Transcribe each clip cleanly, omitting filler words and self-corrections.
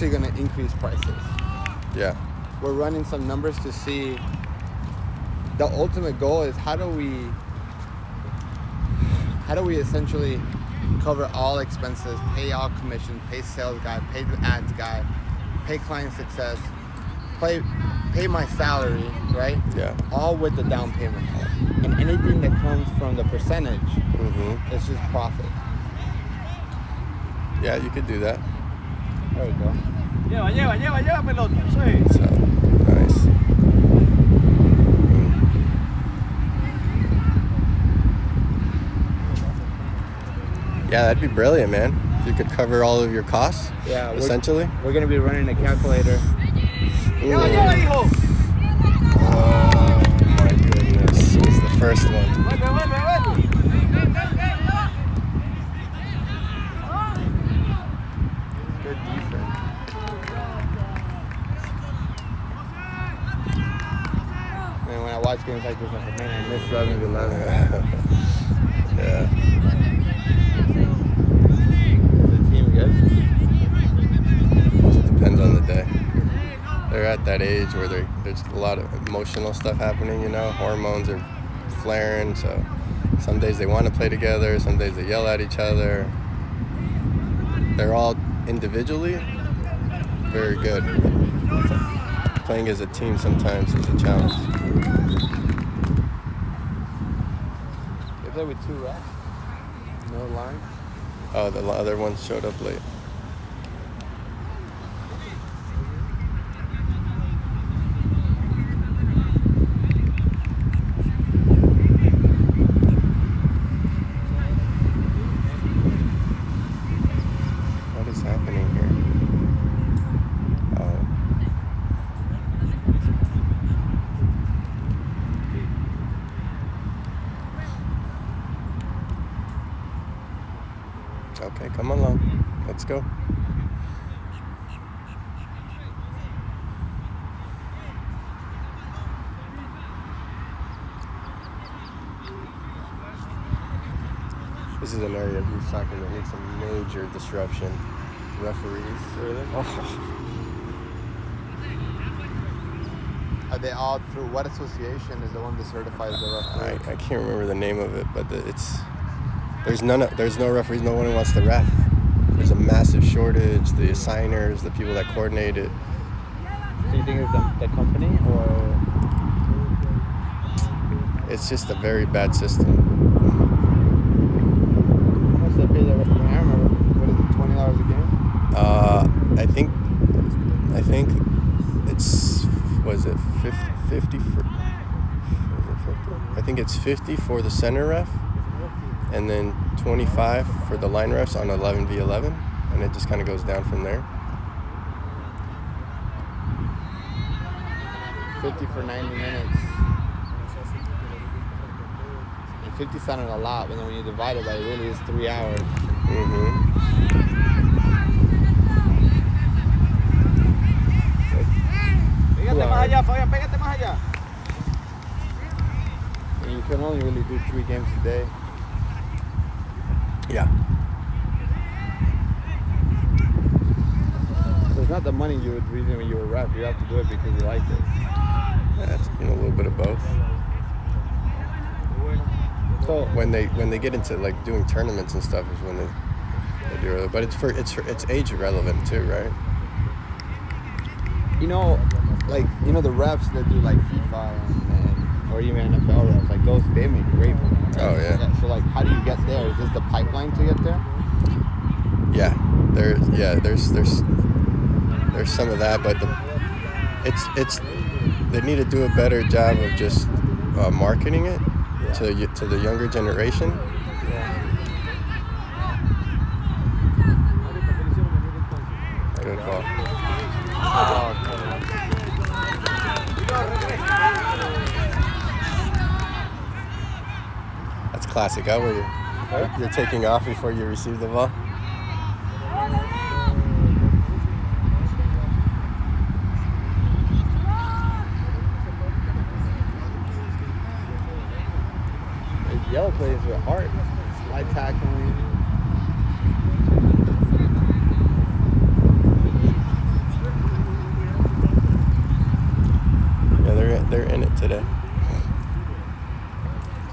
actually going to increase prices. Yeah. We're running some numbers to see. The ultimate goal is how do we essentially cover all expenses, pay all commissions, pay sales guy, pay the ads guy, pay client success, pay my salary, right? Yeah. All with the down payment. And anything that comes from the percentage, it's just profit. Yeah, you could do that. There we go. Lleva pelota. Sí. So, nice. Yeah, that'd be brilliant, man. If you could cover all of your costs, essentially. We're going to be running a calculator. Oh my goodness. It's the first one. Good defense. And when I watch games like this, I'm like, man, I miss 11-11. Yeah. Is the team good? It depends on the day. They're at that age where there's a lot of emotional stuff happening, hormones are flaring, so some days they want to play together, some days they yell at each other. They're all individually very good. So playing as a team sometimes is a challenge. They play with 2 refs? No line? Oh, the other one showed up late. What is happening here? Oh. Okay, come along. Let's go. This is an area of youth soccer that needs some major disruption. Referees. Really? Oh. Are they all through what association is the one that certifies the referee? I can't remember the name of it, but there's no referees, no one wants to ref. There's a massive shortage, the assigners, the people that coordinate it. Do you think it's the company or? It's just a very bad system. How much they pay the referee? I remember, what is it, $20 a game? I think it's, was it 50 for, I think it's 50 for the center ref, and then 25 for the line refs on 11v11, and it just kind of goes down from there. 50 for 90 minutes. And 50 sounded a lot, but then when you divide it by it really is 3 hours. Pégate más allá, Fabián, pégate más allá. And you can only really do 3 games a day. Yeah. So it's not the money you would reason when you were a ref. You have to do it because you like it. Yeah, it's a little bit of both. So When they get into like doing tournaments and stuff is when they do it. But it's age relevant too, right? the refs that do like FIFA and or even NFL refs, like those, they make great money. Right? Oh yeah. So like, how do you get there? Is this the pipeline to get there? Yeah, there's some of that, but they need to do a better job of just marketing it to the younger generation. Good ball. That's classic. How were you? You're taking off before you receive the ball. Yellow plays with heart, slide tackling.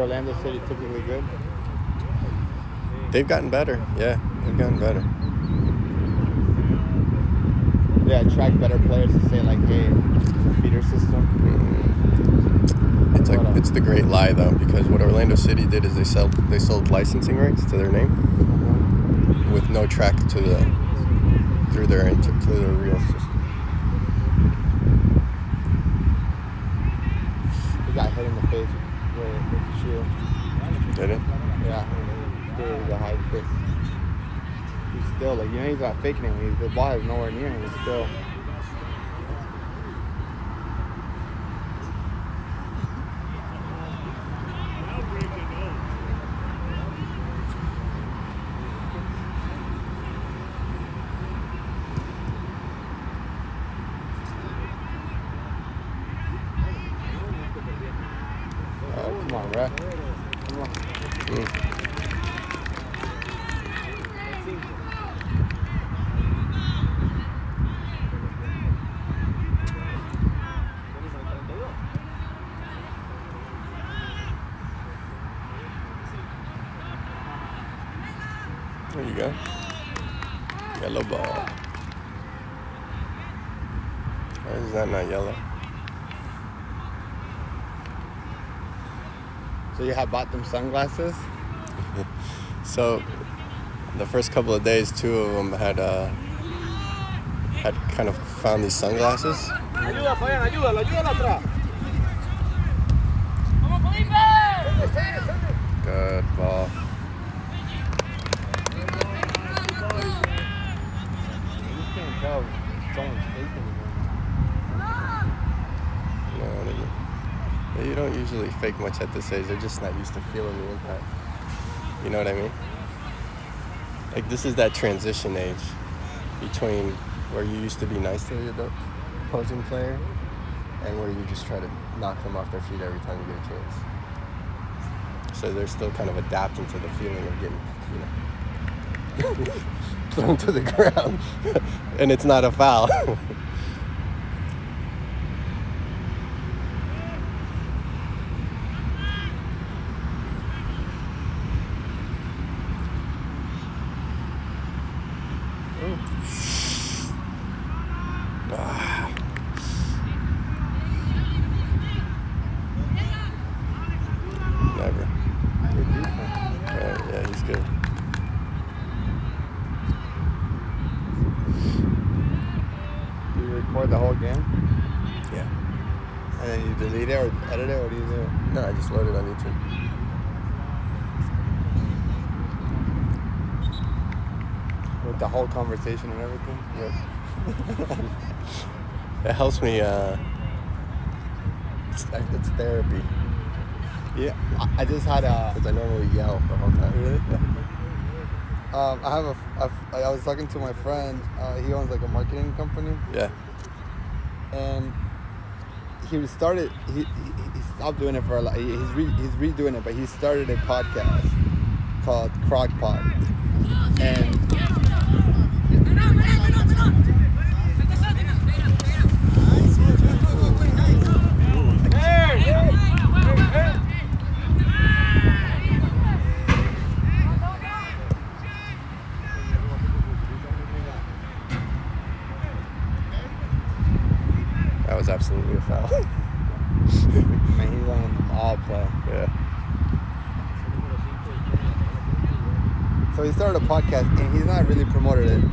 Orlando City typically good? They've gotten better. Yeah, they've gotten better. They attract better players to say like, hey, it's a feeder system. It's the great lie though, because what Orlando City did is they sold licensing rights to their name with no track to the through their real system. He got hit in the face with the shoe. Did it? Yeah. It was a high kick. He's still like, he's not faking it. The ball is nowhere near him. He's still. Oh, come on, ref. Come on. There you go. Yellow ball. Why is that not yellow? So you have bought them sunglasses? So, the first couple of days, 2 of them had kind of found these sunglasses. Ayuda, Fabián, ayúdalo atrás. Good ball. You can't tell if someone's faking it. No, you don't usually fake much at this age. They're just not used to feeling the impact. You know what I mean? Like, this is that transition age between where you used to be nice to the opposing player and where you just try to knock them off their feet every time you get a chance. So they're still kind of adapting to the feeling of getting, thrown to the ground. And it's not a foul. Never. Yeah, he's good. Do you record the whole game? Yeah. And then you delete it or edit it? What do you do? No, I just loaded on YouTube. With the whole conversation and everything? Yep. It helps me. It's therapy. Yeah. I just had a... Because I normally yell the whole time. Really? Yeah. I was talking to my friend. He owns like a marketing company. Yeah. And he started. He stopped doing it for a lot. He's redoing it, but he started a podcast called Crockpot. And that was absolutely a foul. man, he's on them all play. Yeah. So he started a podcast, and he's not really promoted it.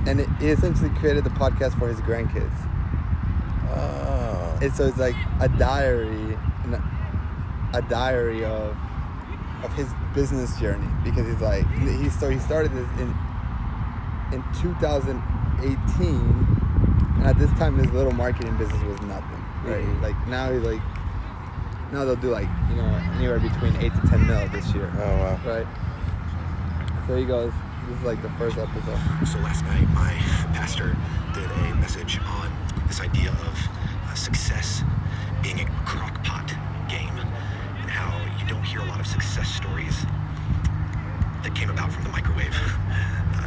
And he essentially created the podcast for his grandkids. Oh. And so it's like a diary of his business journey, because he's like he started this in 2018, and at this time his little marketing business was nothing, right? Mm-hmm. Like now they'll do like anywhere between 8 to 10 mil this year. Oh wow. Right. So he goes, this is like the first episode. So last night, my pastor did a message on this idea of success being a crock-pot game, and how you don't hear a lot of success stories that came about from the microwave.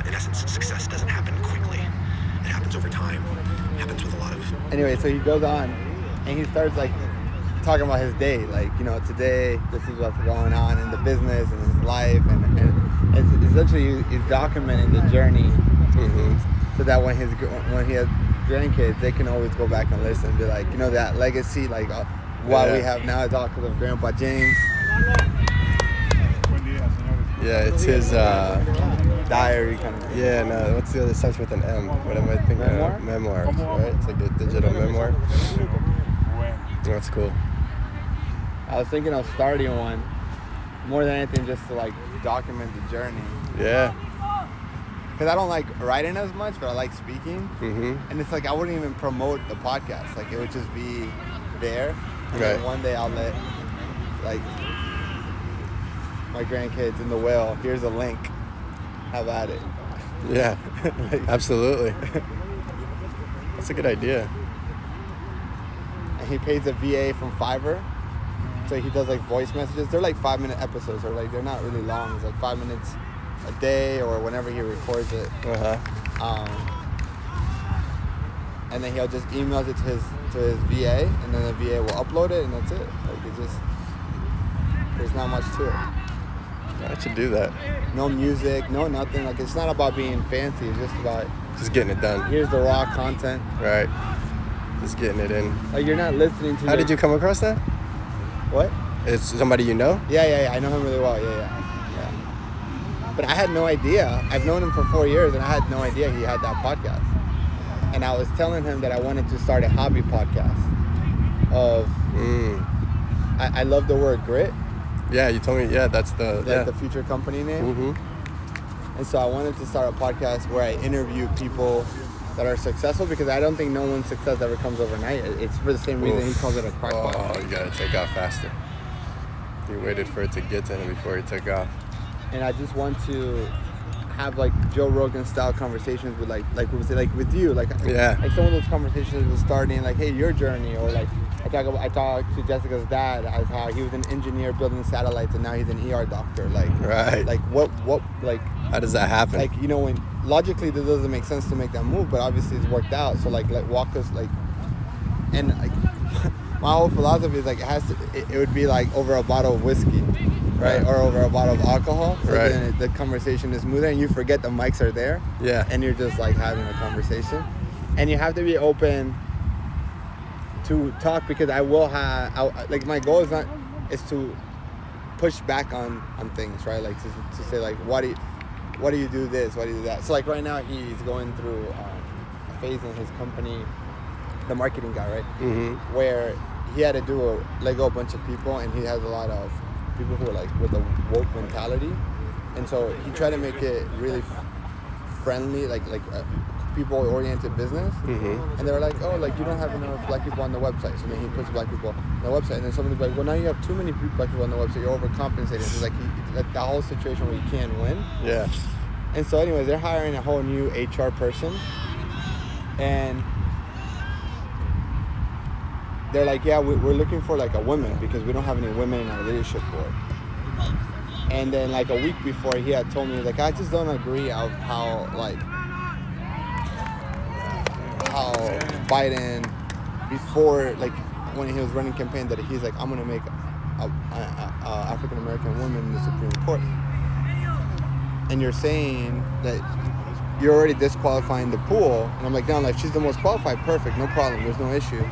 In essence, success doesn't happen quickly. It happens over time. It happens with a lot of... Anyway, so he goes on, and he starts like talking about his day, like, you know, today this is what's going on in the business and his life, and it's essentially he's documenting the journey, so that when he has grandkids, they can always go back and listen and be like, you know, that legacy, like what we have now is all because of Grandpa James. Yeah, it's his Diary kind of thing. Yeah, no, what's the other starts with an M? What am I thinking? Memoir? Memoirs, right? It's like a digital memoir. That's cool. I was thinking of starting one, more than anything, just to like document the journey. Yeah. Because I don't like writing as much, but I like speaking. And it's like I wouldn't even promote the podcast. Like it would just be there. And then one day I'll let like my grandkids in the whale, here's a link. Have at it. Yeah. Absolutely. That's a good idea. And he pays a VA from Fiverr. So he does like voice messages. They're like 5-minute episodes, or like they're not really long. It's like 5 minutes a day or whenever he records it. And then he'll just emails it to his VA, and then the VA will upload it, and that's it. Like it just, there's not much to it. I should do that. No music, no nothing. Like it's not about being fancy. It's just about just getting it done. Here's the raw content. Right. Just getting it in. Like you're not listening to. How did you come across that? What? It's somebody you know? Yeah. I know him really well. Yeah. But I had no idea. I've known him for 4 years, and I had no idea he had that podcast. And I was telling him that I wanted to start a hobby podcast. I love the word grit. Yeah, you told me. Yeah, that's the future company name. And so I wanted to start a podcast where I interview people that are successful, because I don't think no one's success ever comes overnight. It's for the same reason he calls it a crack pipe. Oh, you gotta take off faster. You waited for it to get to him before he took off. And I just want to have like Joe Rogan style conversations with like we would say, like with you, like some of those conversations was starting like, hey, your journey, or like I talked to Jessica's dad as how he was an engineer building satellites and now he's an ER doctor. Like like what like how does that happen? Like, you know, when logically this doesn't make sense to make that move, but obviously it's worked out. So like walk us like, and like my whole philosophy is like it would be like over a bottle of whiskey. Right, or over a bottle of alcohol. So then the conversation is smoother, and you forget the mics are there. Yeah. And you're just like having a conversation, and you have to be open to talk, because like my goal is to push back on things, right? Like to say like, why do you do this? Why do you do that? So like right now he's going through a phase in his company, the marketing guy, right? Where he had to let go a bunch of people, and he has a lot of people who are like with a woke mentality, and so he tried to make it really friendly, like people-oriented business. And they were like, oh, like you don't have enough black people on the website, so then he puts black people on the website, and then somebody's like, well, now you have too many black people on the website, you're overcompensating. It's like the whole situation where you can't win. Yeah. And so anyways, they're hiring a whole new HR person, and they're like, yeah, we're looking for like a woman, because we don't have any women in our leadership board. And then like a week before, he had told me, like, I just don't agree of how Biden, before, like when he was running campaign, that he's like, I'm gonna make a African American woman in the Supreme Court. And you're saying that you're already disqualifying the pool. And I'm like, no, like she's the most qualified, perfect, no problem, there's no issue.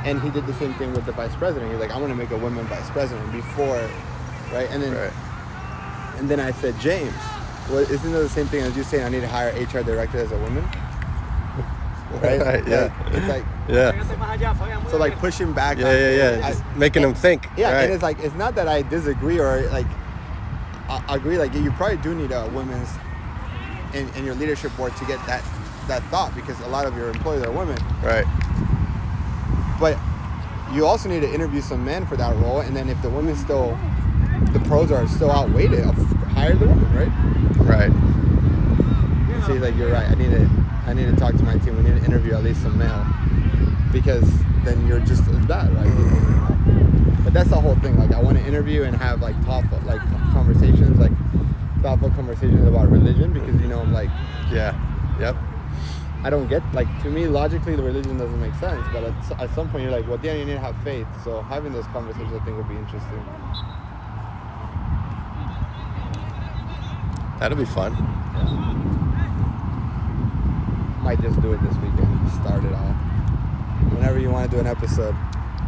And he did the same thing with the vice president. He's like, I'm going to make a woman vice president before, right? And then I said, James, well, isn't it the same thing as you saying I need to hire HR director as a woman? Right? It's like, so like pushing back. Just making them think. Yeah, and it's like, it's not that I disagree or like I agree. Like you probably do need a women's in your leadership board to get that thought, because a lot of your employees are women. Right. But you also need to interview some men for that role, and then if the women the pros are still outweighed, hire the woman, right? And so he's like, you're right. I need to talk to my team. We need to interview at least some male, because then you're just as bad, right? But that's the whole thing. Like I want to interview and have like thoughtful conversations, about religion, because I'm like, I don't get, like, to me, logically, the religion doesn't make sense. But at some point, you're like, well, then you need to have faith. So having those conversations, I think, would be interesting. That'll be fun. Might just do it this weekend. Start it all. Whenever you want to do an episode,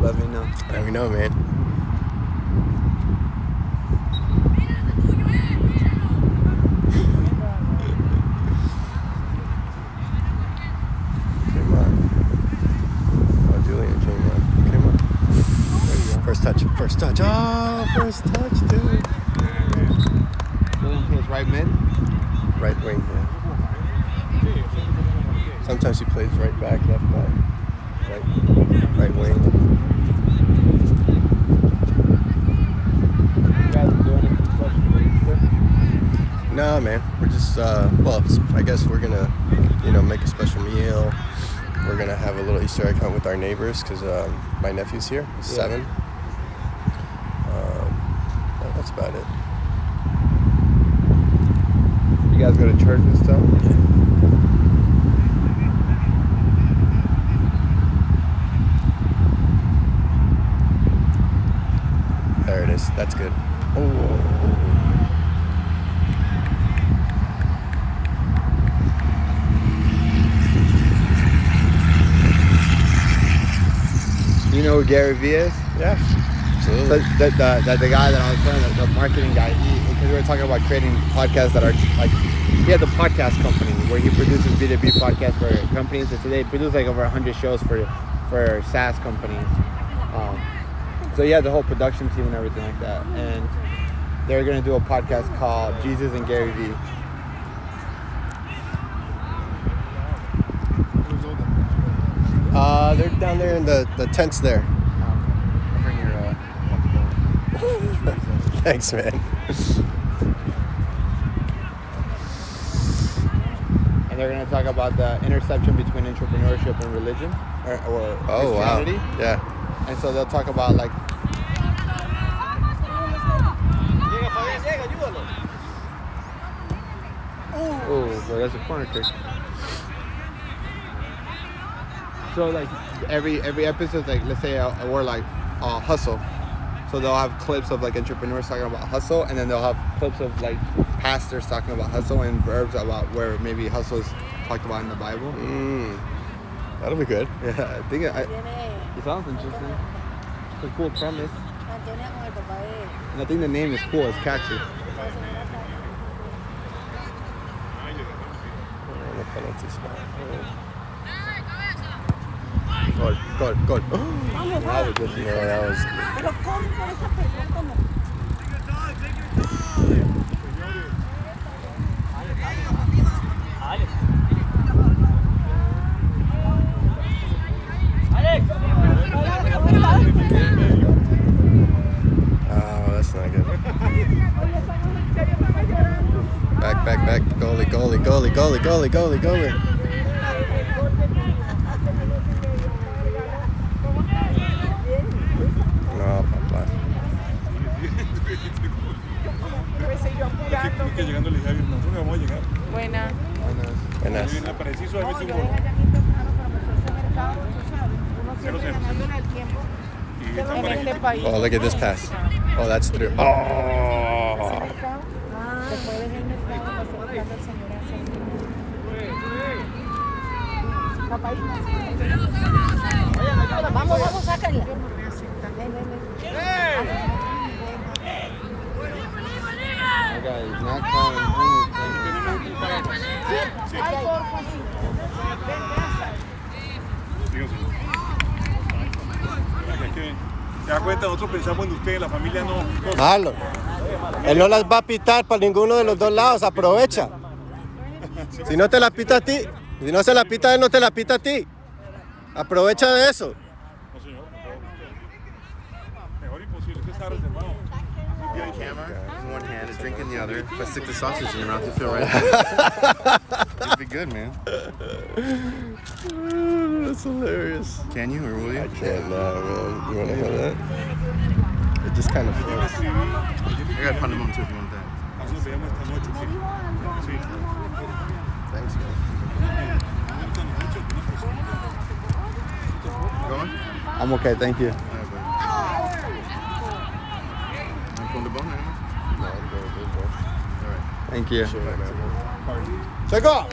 let me know. Let me know, man. Came on. Oh, Julian came on. Came on. There you go. First touch. First touch. Oh, first touch, dude. Julian plays right mid. Right wing, yeah. Sometimes he plays right back, left back, right wing. You guys doing anything special for Easter? No, man. We're just, well, I guess we're gonna, make a special meal. We're gonna have a little Easter egg hunt with our neighbors because my nephew's here. He's 7. That's about it. You guys go to church and stuff? There it is. That's good. Oh. You know who Gary Vee is? Yeah. Absolutely. The guy that I was telling, the marketing guy, because we were talking about creating podcasts that are like, he has a podcast company where he produces B2B podcasts for companies. So they produce like over 100 shows for SaaS companies. So he has a whole production team and everything like that. And they're going to do a podcast called Jesus and Gary Vee. They're down there in the tents there. I'll bring your Thanks, man. And they're going to talk about the intersection between entrepreneurship and religion or Christianity. Wow. Yeah. And so they'll talk about like oh, well, that's a corner kick. So like every episode, like let's say we're like hustle. So they'll have clips of like entrepreneurs talking about hustle, and then they'll have clips of like pastors talking about hustle and verbs about where maybe hustle is talked about in the Bible. That'll be good. Yeah, I think it sounds interesting. It's a cool premise. And I think the name is cool. It's catchy. The penalty spot. Gol. That was good. Yeah, that was oh, that's not good. Back. Goalie. No, papá. Que llegando le dije a Javier, nosotros vamos a llegar. Buenas. Buenas. Viene preciso a veces un gol. Cero. Y están para aquí. Oh, look at this pass. Oh, that's through. Oh. Vamos, sácala. That guy is not calling ¿Se da cuenta? Nosotros pensamos en usted, la familia no. Malo. Él no las va a pitar para ninguno de los dos lados. Aprovecha. Si no te la pita a ti, si no se la pita a él, no te la pita a ti. Aprovecha de eso. No, señor. Mejor imposible. Usted está reservado. Camera in one hand, a drink in the other. If I stick the sausage in your mouth, you'll feel right. It'd be good, man. That's hilarious. Can you, or will you? I can't now, man. You want to have that? It just kind of flows. I got pandemon too if you want that. Nos veamos esta noche, sí. Sí. Thanks, man. I'm okay, thank you. All right, buddy. Want from the bone, man? No, I'm good. Good, bro. All right. Thank you. Sure, man. Take off.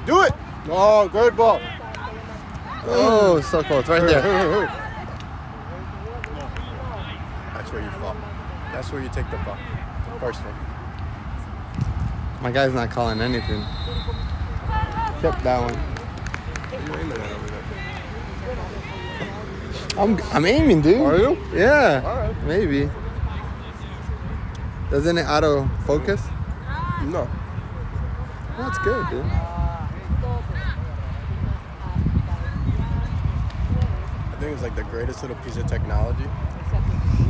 Do it. Oh, good ball. Oh, so close. Right there. That's where you fall. That's where you take the fall. The first one. My guy's not calling anything. Kept that one. You aiming at over there. I'm aiming, dude. Are you? Yeah. All right. Maybe. Doesn't it auto focus? No. That's good, dude. I think it's like the greatest little piece of technology.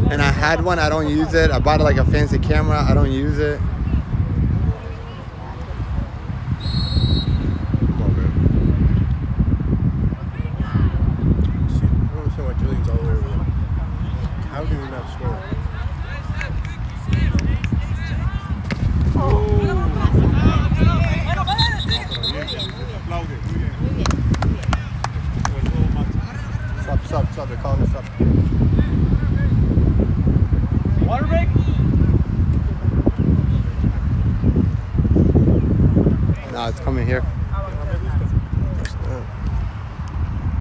And I had one. I don't use it. I bought like a fancy camera. I don't use it. Come on, man. See, I don't understand why Julian's all the way over there. How do we not score? Aplaude, muy bien. Fue todo máximo. Stop. They're calling us up. Water break? No, it's coming here.